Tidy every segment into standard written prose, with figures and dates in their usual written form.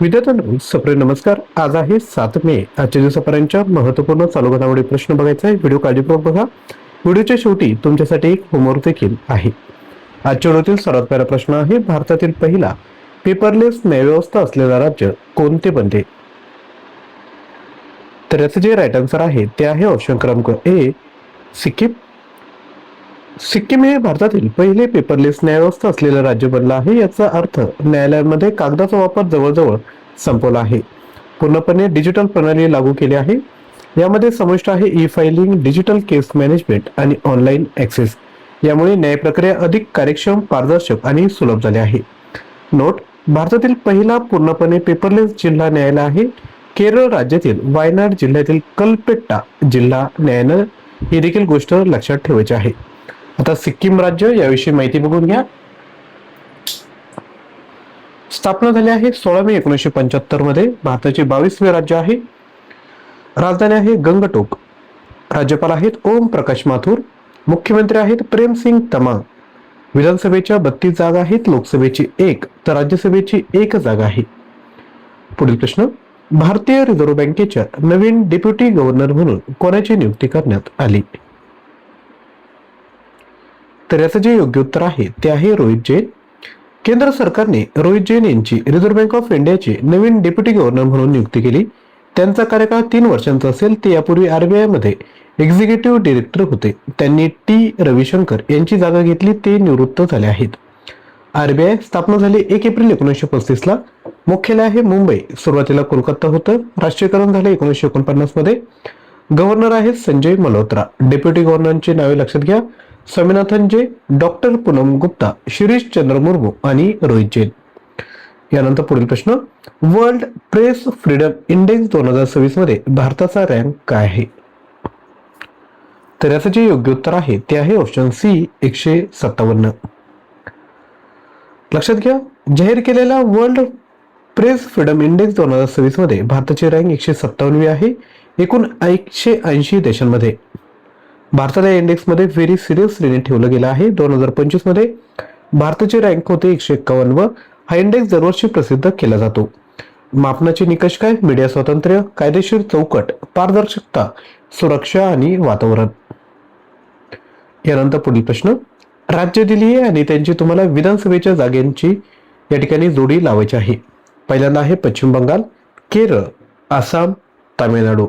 विद्यार्थ्यांनो सप्रे नमस्कार. आज आहे 7 मे. आजच्या दिवसापर्यंतच्या महत्त्वपूर्ण चालू घडामोडी प्रश्न बघायचा आहे. व्हिडिओ काळजीपूर्वक बघा. व्हिडिओच्या शेवटी तुमच्यासाठी एक होमवर्क देखील आहे. आजच्या व्हिडिओतील सर्वात पहिला प्रश्न आहे, भारतातील पहिला पेपरलेस न्यायव्यवस्था असलेला राज्य कोणते बनते? तर याचे जे राईट आन्सर आहे ते आहे ऑप्शन क्रमांक ए, सिक्कीम. सिक्कीम हे भारतातील पहिले पेपरलेस न्यायव्यवस्था असलेलं राज्य बनलं आहे. याचा अर्थ न्यायालयांमध्ये कागदाचा वापर जवळजवळ संपवला आहे. पूर्णपणे डिजिटल प्रणाली लागू केली आहे. यामध्ये समाविष्ट आहे ई फायलिंग, डिजिटल केस मॅनेजमेंट आणि ऑनलाईन ऍक्सेस. यामुळे न्याय प्रक्रिया अधिक कार्यक्षम, पारदर्शक आणि सुलभ झाली आहे. नोट: भारतातील पहिला पूर्णपणे पेपरलेस जिल्हा न्यायालय आहे केरळ राज्यातील वायनाड जिल्ह्यातील कलपेट्टा जिल्हा न्यायालय. ही देखील गोष्ट लक्षात ठेवायची आहे. आता सिक्कीम राज्य याविषयी माहिती बघून घ्या. स्थापना झाली आहे 16 मे 1975 मध्ये. भारताचे 22वे राज्य आहे. राजधानी आहे गंगटोक. राज्यपाल आहेत ओम प्रकाश माथुर. मुख्यमंत्री आहेत प्रेम सिंग तमांग. विधानसभेच्या 32 जागा आहेत, लोकसभेची 1 तर राज्यसभेची 1 जागा आहे. पुढील प्रश्न, भारतीय रिझर्व्ह बँकेच्या नवीन डेप्युटी गव्हर्नर म्हणून कोणाची नियुक्ती करण्यात आली? तर याचं जे योग्य उत्तर आहे ते आहे रोहित जैन. केंद्र सरकारने रोहित जैन यांची रिझर्व्ह बँक ऑफ इंडियाचे नवीन डेप्युटी गव्हर्नर म्हणून नियुक्ती केली. त्यांचा कार्यकाळ 3 वर्षांचा असेल. ते यापूर्वी आरबीआय मध्ये एक्झिक्युटिव्ह डिरेक्टर होते. त्यांनी टी रविशंकर यांची जागा घेतली. ते निवृत्त झाले आहेत. आरबीआय स्थापना झाली 1 एप्रिल 1935 ला. मुख्यालय आहे मुंबई. सुरुवातीला कोलकाता होतं. राष्ट्रीयकरण झाले 1949 मध्ये. गव्हर्नर आहेत संजय मल्होत्रा. डेप्युटी गव्हर्नरची नावे लक्षात घ्या: स्वामीनाथन जे, डॉक्टर पूनम गुप्ता, शिरीष चंद्र मुर्मू आणि रोहित जैन. यानंतर पुढील प्रश्न, वर्ल्ड प्रेस फ्रीडम इंडेक्स 2026 मध्ये भारताचा रँक काय आहे? तर याचं जे योग्य उत्तर आहे ते आहे ऑप्शन सी, 157. लक्षात घ्या, जाहीर केलेल्या वर्ल्ड प्रेस फ्रीडम इंडेक्स 2026 मध्ये भारताची रँक 157वी आहे एकूण 180 देशांमध्ये. भारताला या इंडेक्समध्ये व्हेरी सिरियस श्रेणीत ठेवलं गेलं आहे. 2025 मध्ये भारताची रँक होते 151 व हा इंडेक्स दरवर्षी प्रसिद्ध केला जातो. मापनाचे निकष काय? मीडिया स्वातंत्र्य, कायदेशीर चौकट, पारदर्शकता, सुरक्षा आणि वातावरण. यानंतर पुढील प्रश्न, राज्य दिली आहे आणि त्यांची तुम्हाला विधानसभेच्या जागांची या ठिकाणी जोडी लावायची आहे. पहिल्यांदा आहे पश्चिम बंगाल, केरळ, आसाम, तामिळनाडू.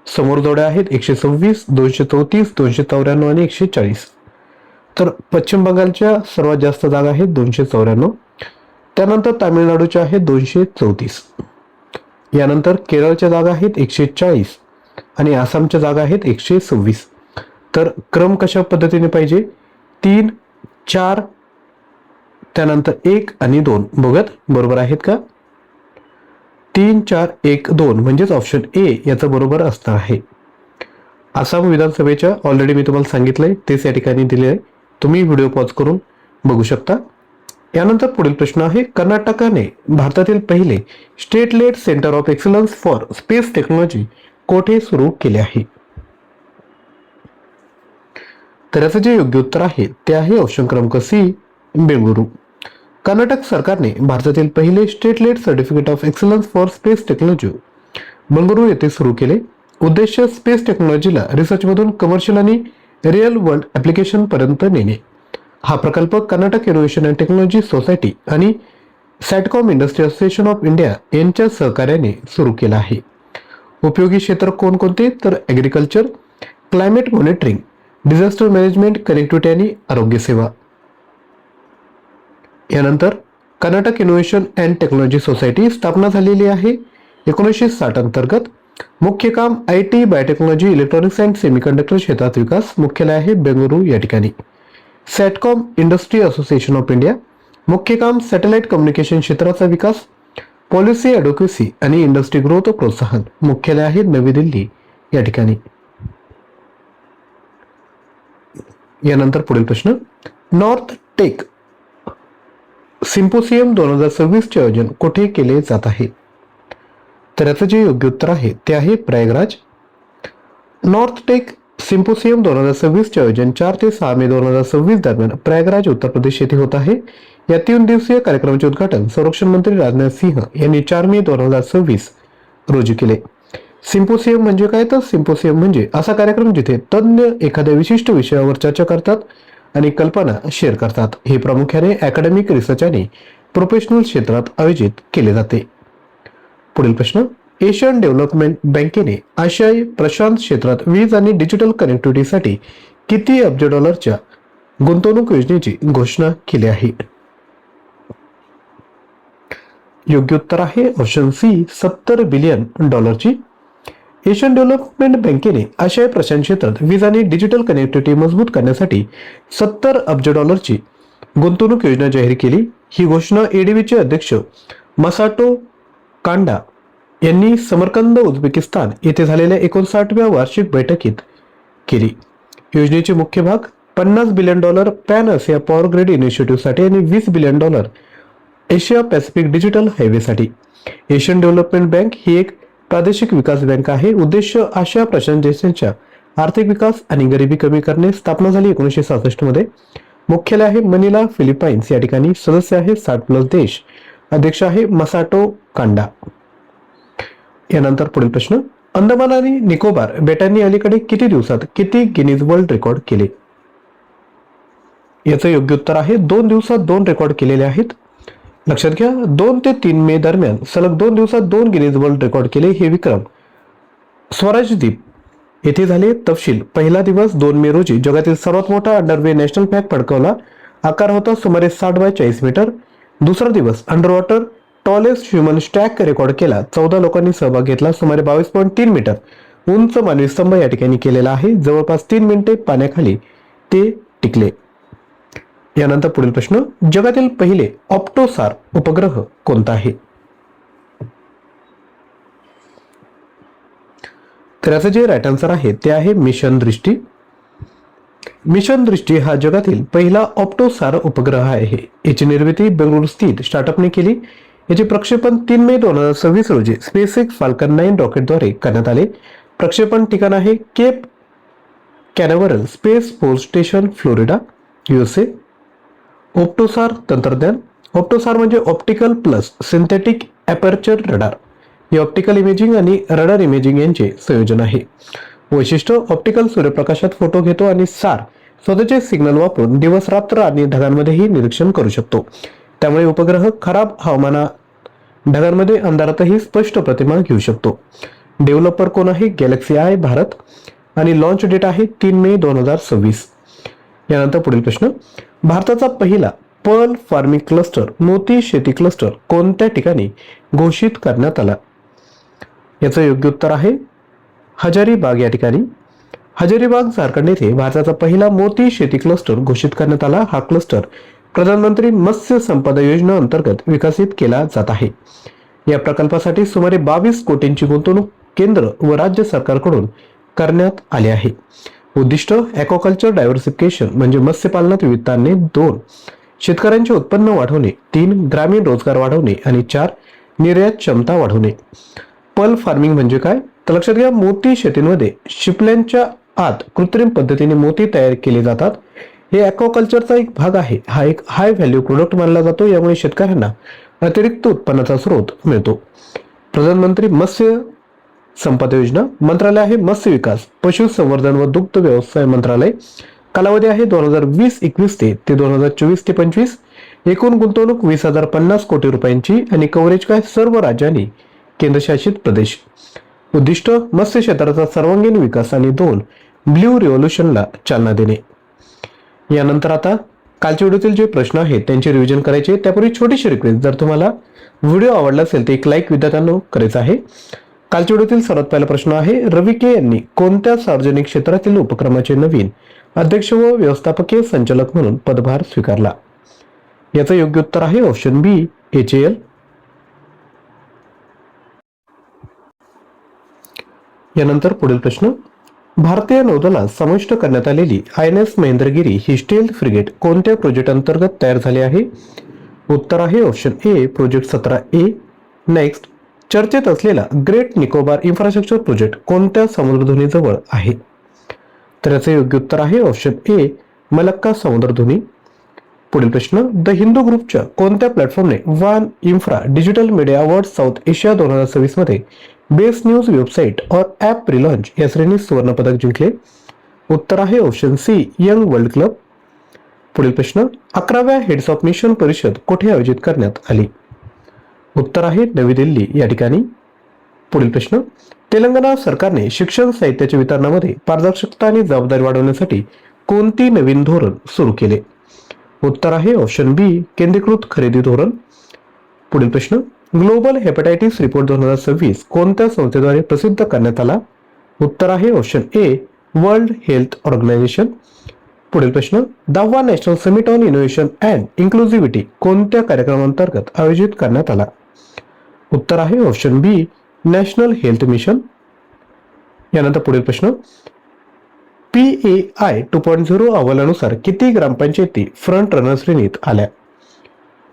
समोर जोड्या आहेत 126, 234, 294 आणि 140. तर पश्चिम बंगालच्या सर्वात जास्त जागा आहेत 294. त्यानंतर तामिळनाडूच्या आहेत 234. यानंतर केरळच्या जागा आहेत 140 आणि आसामच्या जागा आहेत 126. तर क्रम कशा पद्धतीने पाहिजे? 3, 4, त्यानंतर 1 आणि 2 बघत बरोबर आहेत का? 3, 4, 1, 2 म्हणजेच ऑप्शन ए याचं बरोबर असणार आहे. आसाम विधानसभेच्या ऑलरेडी मी तुम्हाला सांगितलंय, तेच या ठिकाणी दिले आहे. तुम्ही व्हिडिओ पॉज करून बघू शकता. यानंतर पुढील प्रश्न आहे, कर्नाटकाने भारतातील पहिले state laid centre of excellence for space technology कोठे सुरू केले आहे? तर याचं जे योग्य उत्तर आहे ते आहे ऑप्शन क्रमांक सी, बेंगळुरू. कर्नाटक सरकारने भारतातील पहिले state laid certificate of excellence for space technology Bengaluru येथे सुरू केले. उद्देश स्पेस टेक्नॉलॉजीला रिसर्चमधून कमर्शियल आणि रिअल वर्ल्ड ऍप्लिकेशन पर्यंत नेणे. हा प्रकल्प Karnataka innovation and technology society आणि सॅटकॉम इंडस्ट्री असोसिएशन ऑफ इंडिया यांच्या सहकार्याने सुरू केला आहे. उपयोगी क्षेत्र कोणकोणते? तर agriculture, climate monitoring, disaster management, connectivity आणि आरोग्य सेवा. यानंतर Karnataka innovation and technology society स्थापना झालेली आहे 1960 अंतर्गत. मुख्य काम IT, biotechnology, electronics and semiconductor क्षेत्रात विकास. मुख्यालय आहे बेंगळुरू या ठिकाणी. सॅटकॉम इंडस्ट्री असोसिएशन ऑफ इंडिया. मुख्य काम सॅटेलाइट कम्युनिकेशन क्षेत्राचा विकास, पॉलिसी ॲडव्होकेसी आणि इंडस्ट्री ग्रोथ प्रोत्साहन. मुख्यालय आहे नवी दिल्ली या ठिकाणी. यानंतर पुढील प्रश्न, नॉर्थ टेक सिम्पोसियम 2026 चे आयोजन कुठे केले जात आहे? तर याचं जे योग्य उत्तर आहे ते आहे प्रयागराज. नॉर्थ टेक सिम्पोसियम 2026 चे आयोजन 4 ते 6 मे 2026 दरम्यान प्रयागराज उत्तर प्रदेश येथे होत आहे. या 3 दिवसीय कार्यक्रमाचे उद्घाटन संरक्षण मंत्री राजनाथ सिंह यांनी 4 मे 2026 रोजी केले. सिम्पोसियम म्हणजे काय? तर सिम्पोसियम म्हणजे असा कार्यक्रम जिथे तज्ञ एखाद्या विशिष्ट विषयावर चर्चा करतात आणि कल्पना शेअर करतात. हे प्रामुख्याने अकॅडमिक रिसर्च आणि प्रोफेशनल क्षेत्रात आयोजित केले जाते. पुढील प्रश्न, एशियन डेव्हलपमेंट बँकेने आशियाई प्रशांत क्षेत्रात वीज आणि डिजिटल कनेक्टिव्हिटीसाठी किती अब्ज डॉलरच्या गुंतवणूक योजनेची घोषणा केली आहे? योग्य उत्तर आहे option C, $70 billion. Asian development बँकेने आशियाई प्रशांत क्षेत्रात वीज आणि डिजिटल कनेक्टिव्हिटी मजबूत करण्यासाठी $70 अब्ज गुंतवणूक योजना जाहीर केली. ही घोषणा एडीबीचे अध्यक्ष मसाटो कांडा यांनी समरकंद, उझबेकिस्तान येथे झालेल्या 59व्या वार्षिक बैठकीत केली. योजनेचे मुख्य भाग $50 billion pan Asia power grid इनिशिएटिव्हसाठी आणि $20 बिलियन एशिया पॅसिफिक डिजिटल हायवेसाठी. एशियन डेव्हलपमेंट बँक ही एक प्रादेशिक विकास बँक आहे. उद्देश आशिया प्रशांत देशांच्या आर्थिक विकास आणि गरिबी कमी करणे. स्थापना झाली 1966 मध्ये. मुख्यालय आहे मनिला, फिलिपाईन्स या ठिकाणी. सदस्य आहे 60+ देश. अध्यक्ष आहे मसाटो कांडा. यानंतर पुढील प्रश्न, अंदमान आणि निकोबार बेटांनी अलीकडे किती दिवसात किती गिनीज वर्ल्ड रेकॉर्ड केले? याचं योग्य उत्तर आहे 2 दिवसात 2 रेकॉर्ड केलेले आहेत. लक्षात घ्या, 2 ते 3 मे दरम्यान सलग 2 दिवसात 2 गिनीज वर्ल्ड रेकॉर्ड केले. हे विक्रम स्वराज द्वीप येथे झाले. तपशील, पहिला दिवस 2 मे रोजी जगातील सर्वात मोठा अंडरवे नॅशनल फ्लॅग फडकवला. आकार होता सुमारे 60 बाय 40 मीटर. दुसरा दिवस under water tallest human stack record केला. 14 लोकांनी सहभाग घेतला. सुमारे 22.3 मीटर उंच मानवी स्तंभ या ठिकाणी केलेला आहे. जवळपास 3 मिनिटे पाण्याखाली ते टिकले. यानंतर पुढील प्रश्न, जगातील पहिले ऑप्टोसार उपग्रह कोणता आहे? तर याचं जे राईट आन्सर आहे ते आहे मिशन दृष्टी. मिशन दृष्टी हा जगातील पहिला ऑप्टोसार उपग्रह आहे. याची निर्मिती बेंगळुरू स्थित स्टार्टअपने केली. याचे प्रक्षेपण 3 मे 2026 रोजी स्पेसएक्स फाल्कन 9 रॉकेटद्वारे करण्यात आले. प्रक्षेपण ठिकाण आहे Cape Canaveral space force station, Florida, USA. OptoSAR तंत्रज्ञान. ऑप्टोसार म्हणजे optical plus synthetic aperture radar. हे ऑप्टिकल इमेजिंग आणि रडार इमेजिंग यांचे संयोजन आहे. वैशिष्ट्य, ऑप्टिकल सूर्यप्रकाशात फोटो घेतो आणि सार स्वतःचे सिग्नल वापरून दिवस रात्र आणि ढगांमध्येही निरीक्षण करू शकतो. त्यामुळे उपग्रह खराब हवामानात ढगांमध्ये अंधारातही स्पष्ट प्रतिमा घेऊ शकतो. डेव्हलपर कोण आहे? Galaxy I Bharat. आणि लॉन्च डेट आहे 3 मे 2026. यानंतर पुढील प्रश्न, भारताचा पहिला पर्ल फार्मिंग क्लस्टर मोती शेती क्लस्टर कोणत्या ठिकाणी घोषित करण्यात आला? याचं योग्य उत्तर आहे हजारीबाग या ठिकाणी. हजारीबाग झारखंड येथे भारताचा पहिला मोती शेती क्लस्टर घोषित करण्यात आला. हा क्लस्टर प्रधानमंत्री मत्स्य संपदा योजना अंतर्गत विकसित केला जात आहे. या प्रकल्पासाठी सुमारे 22 कोटींची गुंतवणूक केंद्र व राज्य सरकारकडून करण्यात आली आहे. उद्दिष्ट, ॲक्वाकल्चर डायव्हर्सिफिकेशन म्हणजे मत्स्यपालनात विविधता आणणे. 2 शेतकऱ्यांचे उत्पन्न वाढवणे. 3 ग्रामीण रोजगार वाढवणे. आणि 4 निर्यात क्षमता वाढवणे. पर्ल फार्मिंग म्हणजे काय? तर लक्षात घ्या, मोती शेतीमध्ये शिपल्यांच्या आत कृत्रिम पद्धतीने मोती तयार केले जातात. हे ॲक्वाकल्चरचा एक भाग आहे. हा एक हाय व्हॅल्यू प्रोडक्ट मानला जातो. यामुळे शेतकऱ्यांना अतिरिक्त उत्पन्नाचा स्रोत मिळतो. प्रधानमंत्री मत्स्य संपदा योजना मंत्रालय आहे मत्स्य विकास, पशुसंवर्धन व दुग्ध व्यवसाय मंत्रालय. कालावधी आहे 2020-21 ते 2024-25. एकूण गुंतवणूक 20,050 कोटी रुपयांची. आणि कव्हरेज काय? सर्व राज्य आणि केंद्रशासित प्रदेश. उद्दिष्ट, मत्स्य क्षेत्राचा सर्वांगीण विकास. आणि 2 ब्ल्यू रिव्होल्यूशनला चालना देणे. यानंतर आता कालच्या व्हिडिओतील जे प्रश्न आहेत त्यांचे रिव्हिजन करायचे. त्यापूर्वी छोटीशी रिक्वेस्ट, जर तुम्हाला व्हिडिओ आवडला असेल तर एक लाईक विद्यार्थ्यांना करायचं आहे. कालच्या व्हिडिओतील सर्वात पहिला प्रश्न आहे, रवी के यांनी कोणत्या सार्वजनिक क्षेत्रातील उपक्रमाचे नवीन अध्यक्ष व व्यवस्थापकीय संचालक म्हणून पदभार स्वीकारला? याचं योग्य उत्तर आहे ऑप्शन बी, HAL. यानंतर पुढील प्रश्न, भारतीय नौदलात समाविष्ट करण्यात आलेली INS महेंद्रगिरी ही स्टेल्थ फ्रिगेट कोणत्या प्रोजेक्ट अंतर्गत तयार झाली आहे? उत्तर आहे ऑप्शन ए, प्रोजेक्ट 17A. नेक्स्ट, चर्चेत असलेला ग्रेट निकोबार इन्फ्रास्ट्रक्चर प्रोजेक्ट कोणत्या समुद्रधुनीजवळ आहे? तर याचे योग्य उत्तर आहे ऑप्शन ए, मलक्का समुद्रधुनी. पुढील प्रश्न, द हिंदू ग्रुपच्या कोणत्या प्लॅटफॉर्मने वान IFRA digital media award South Asia 2026 मध्ये बेस्ट न्यूज वेबसाईट और ॲप रिलॉन्च या श्रेणीत सुवर्णपदक जिंकले? उत्तर आहे option C, young world club. पुढील प्रश्न, 11व्या हेड्स ऑफ मिशन परिषद कुठे आयोजित करण्यात आली? उत्तर आहे नवी दिल्ली या ठिकाणी. पुढील प्रश्न, तेलंगणा सरकारने शिक्षण साहित्याच्या वितरणामध्ये पारदर्शकता आणि जबाबदारी वाढवण्यासाठी कोणती नवीन धोरण सुरू केले? उत्तर आहे ऑप्शन बी, केंद्रीकृत खरेदी धोरण. पुढील प्रश्न, ग्लोबल हेपॅटायटिस रिपोर्ट 2026 कोणत्या संस्थेद्वारे प्रसिद्ध करण्यात आला? उत्तर आहे option A, World Health Organization. पुढील प्रश्न, 10वा national summit on innovation and inclusivity कोणत्या कार्यक्रमांतर्गत आयोजित करण्यात आला? उत्तर आहे option B, national health mission. यानंतर पुढील प्रश्न, PAI 2.0 अहवालानुसार किती ग्रामपंचायती फ्रंट रनर श्रेणीत आल्या?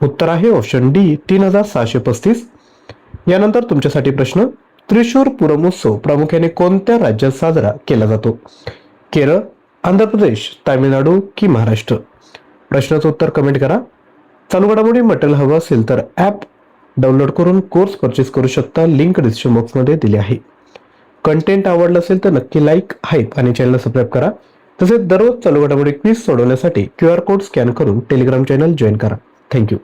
उत्तर आहे ऑप्शन डी, 3635. यानंतर तुमच्यासाठी प्रश्न, त्रिशूर पुरमोत्सव प्रामुख्याने कोणत्या राज्यात साजरा केला जातो? केरळ, आंध्र प्रदेश, तामिळनाडू की महाराष्ट्र? प्रश्नाचं उत्तर कमेंट करा. चालू घडामोडी मटेरियल हवं असेल तर ॲप डाउनलोड करून कोर्स परचेस करू शकता. लिंक डिस्क्रिप्शन बॉक्समध्ये दिली आहे. कंटेंट आवडलं असेल तर नक्की लाईक, हाईप आणि चॅनलला सबस्क्राईब करा. तसेच दररोज चालू घडामोडी क्विज सोडवण्यासाठी QR कोड स्कॅन करून टेलिग्राम चॅनल जॉईन करा. थँक्यू.